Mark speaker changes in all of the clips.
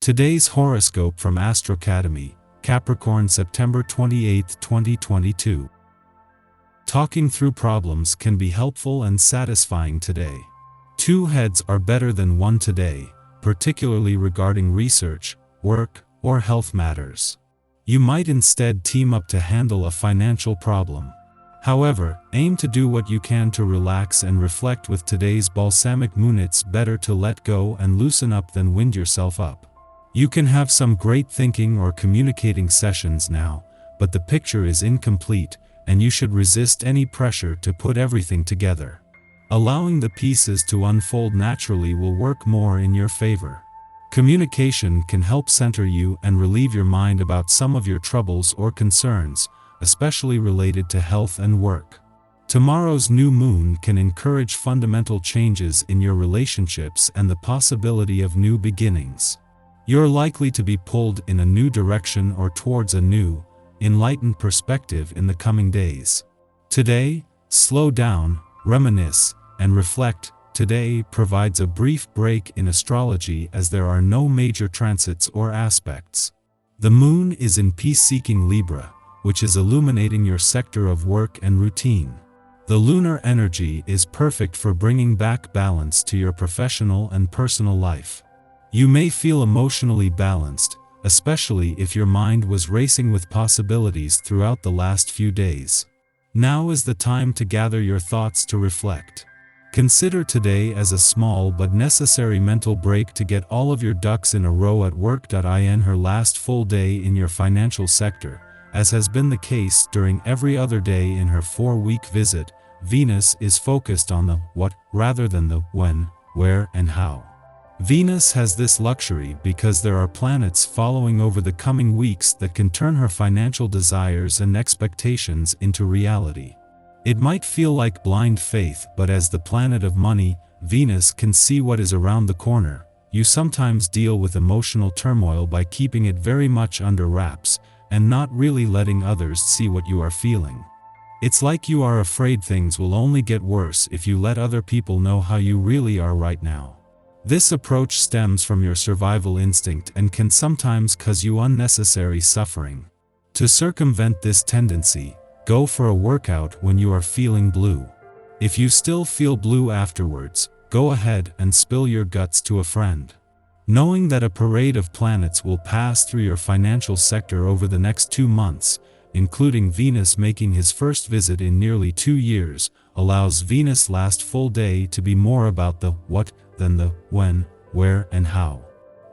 Speaker 1: Today's horoscope from Astrocademy, Capricorn September 28, 2022. Talking through problems can be helpful and satisfying today. Two heads are better than one today, particularly regarding research, work, or health matters. You might instead team up to handle a financial problem. However, aim to do what you can to relax and reflect with today's balsamic moon. It's better to let go and loosen up than wind yourself up. You can have some great thinking or communicating sessions now, but the picture is incomplete, and you should resist any pressure to put everything together. Allowing the pieces to unfold naturally will work more in your favor. Communication can help center you and relieve your mind about some of your troubles or concerns, especially related to health and work. Tomorrow's new moon can encourage fundamental changes in your relationships and the possibility of new beginnings. You're likely to be pulled in a new direction or towards a new, enlightened perspective in the coming days. Today, slow down, reminisce, and reflect. Today provides a brief break in astrology as there are no major transits or aspects. The moon is in peace-seeking Libra, which is illuminating your sector of work and routine. The lunar energy is perfect for bringing back balance to your professional and personal life. You may feel emotionally balanced, especially if your mind was racing with possibilities throughout the last few days. Now is the time to gather your thoughts to reflect. Consider today as a small but necessary mental break to get all of your ducks in a row at work. In her last full day in your financial sector, as has been the case during every other day in her 4-week visit, Venus is focused on the what rather than the when, where, and how. Venus has this luxury because there are planets following over the coming weeks that can turn her financial desires and expectations into reality. It might feel like blind faith, but as the planet of money, Venus can see what is around the corner. You sometimes deal with emotional turmoil by keeping it very much under wraps and not really letting others see what you are feeling. It's like you are afraid things will only get worse if you let other people know how you really are right now. This approach stems from your survival instinct and can sometimes cause you unnecessary suffering. To circumvent this tendency, go for a workout when you are feeling blue. If you still feel blue afterwards, go ahead and spill your guts to a friend. Knowing that a parade of planets will pass through your financial sector over the next 2 months, including Venus making his first visit in nearly 2 years, allows Venus' last full day to be more about the what than the when, where, and how.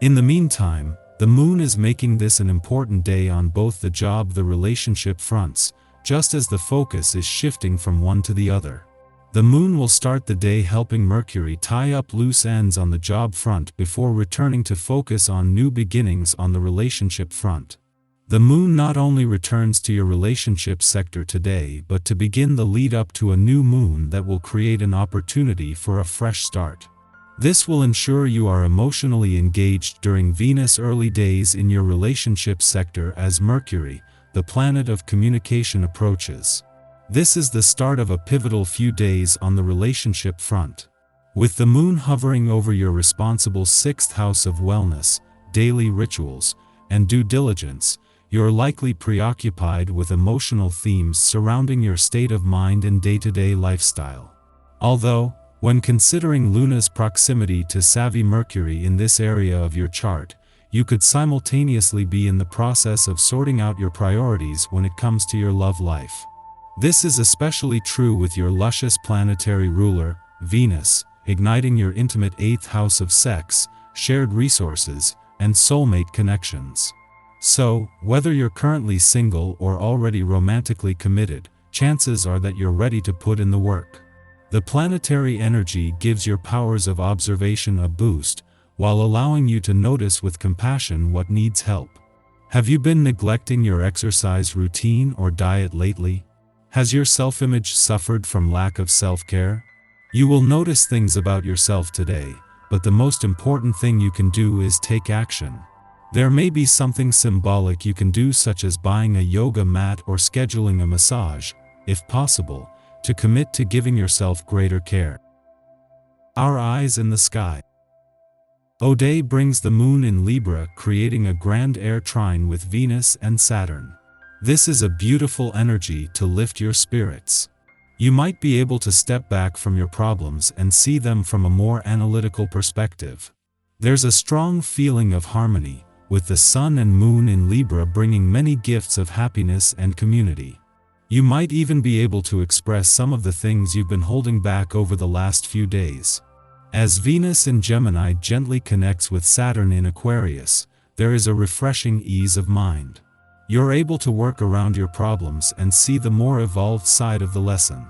Speaker 1: In the meantime, the moon is making this an important day on both the job and the relationship fronts, just as the focus is shifting from one to the other. The moon will start the day helping Mercury tie up loose ends on the job front before returning to focus on new beginnings on the relationship front. The moon not only returns to your relationship sector today but to begin the lead up to a new moon that will create an opportunity for a fresh start. This will ensure you are emotionally engaged during Venus' early days in your relationship sector as Mercury, the planet of communication, approaches. This is the start of a pivotal few days on the relationship front. With the moon hovering over your responsible 6th house of wellness, daily rituals, and due diligence, you're likely preoccupied with emotional themes surrounding your state of mind and day-to-day lifestyle. Although, when considering Luna's proximity to savvy Mercury in this area of your chart, you could simultaneously be in the process of sorting out your priorities when it comes to your love life. This is especially true with your luscious planetary ruler, Venus, igniting your intimate 8th house of sex, shared resources, and soulmate connections. So, whether you're currently single or already romantically committed, chances are that you're ready to put in the work. The planetary energy gives your powers of observation a boost, while allowing you to notice with compassion what needs help. Have you been neglecting your exercise routine or diet lately? Has your self-image suffered from lack of self-care? You will notice things about yourself today, but the most important thing you can do is take action. There may be something symbolic you can do, such as buying a yoga mat or scheduling a massage, if possible, to commit to giving yourself greater care. Our eyes in the sky. Day brings the moon in Libra, creating a grand air trine with Venus and Saturn. This is a beautiful energy to lift your spirits. You might be able to step back from your problems and see them from a more analytical perspective. There's a strong feeling of harmony, with the sun and moon in Libra bringing many gifts of happiness and community. You might even be able to express some of the things you've been holding back over the last few days. As Venus in Gemini gently connects with Saturn in Aquarius, there is a refreshing ease of mind. You're able to work around your problems and see the more evolved side of the lesson.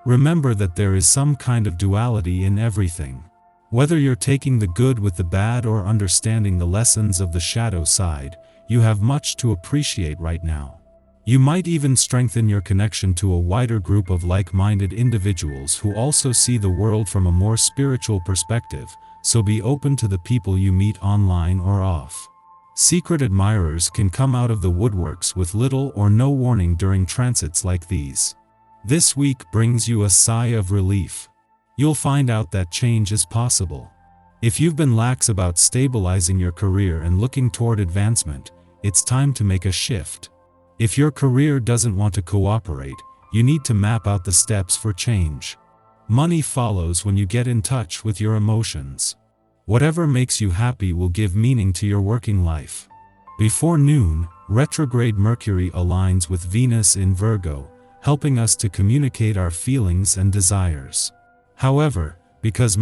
Speaker 1: Remember that there is some kind of duality in everything. Whether you're taking the good with the bad or understanding the lessons of the shadow side, you have much to appreciate right now. You might even strengthen your connection to a wider group of like-minded individuals who also see the world from a more spiritual perspective, so be open to the people you meet online or off. Secret admirers can come out of the woodworks with little or no warning during transits like these. This week brings you a sigh of relief. You'll find out that change is possible. If you've been lax about stabilizing your career and looking toward advancement, it's time to make a shift. If your career doesn't want to cooperate, you need to map out the steps for change. Money follows when you get in touch with your emotions. Whatever makes you happy will give meaning to your working life. Before noon, retrograde Mercury aligns with Venus in Virgo, helping us to communicate our feelings and desires. However, because